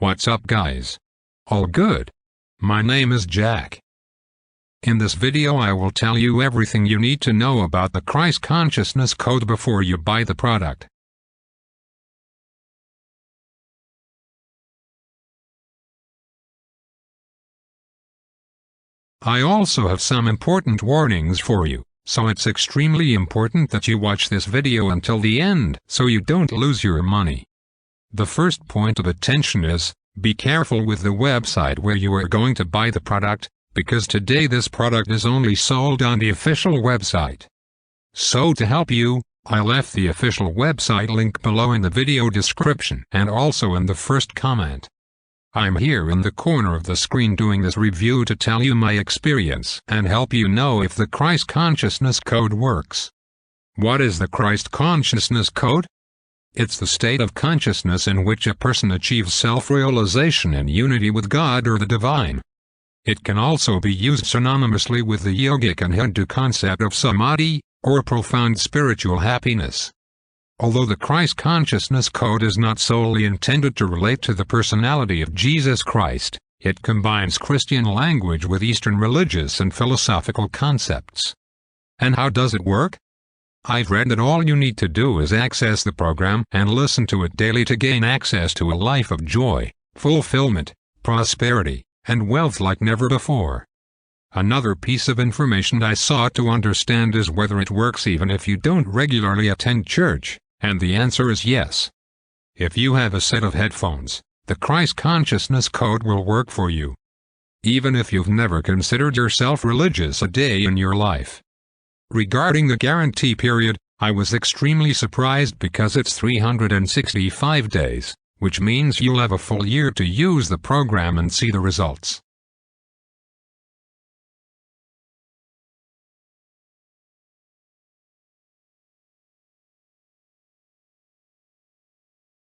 What's up guys? All good? My name is Jack. In this video I will tell you everything you need to know about the Christ Consciousness Code before you buy the product. I also have some important warnings for you, so it's extremely important that you watch this video until the end so you don't lose your money. The first point of attention is, be careful with the website where you are going to buy the product, because today this product is only sold on the official website. So to help you, I left the official website link below in the video description and also in the first comment. I'm here in the corner of the screen doing this review to tell you my experience and help you know if the Christ Consciousness Code works. What is the Christ Consciousness Code? It's the state of consciousness in which a person achieves self-realization and unity with God or the divine. It can also be used synonymously with the yogic and Hindu concept of samadhi, or profound spiritual happiness. Although the Christ Consciousness Code is not solely intended to relate to the personality of Jesus Christ, it combines Christian language with Eastern religious and philosophical concepts. And how does it work? I've read that all you need to do is access the program and listen to it daily to gain access to a life of joy, fulfillment, prosperity, and wealth like never before. Another piece of information I sought to understand is whether it works even if you don't regularly attend church, and the answer is yes. If you have a set of headphones, the Christ Consciousness Code will work for you. Even if you've never considered yourself religious a day in your life. Regarding the guarantee period, I was extremely surprised because it's 365 days, which means you'll have a full year to use the program and see the results.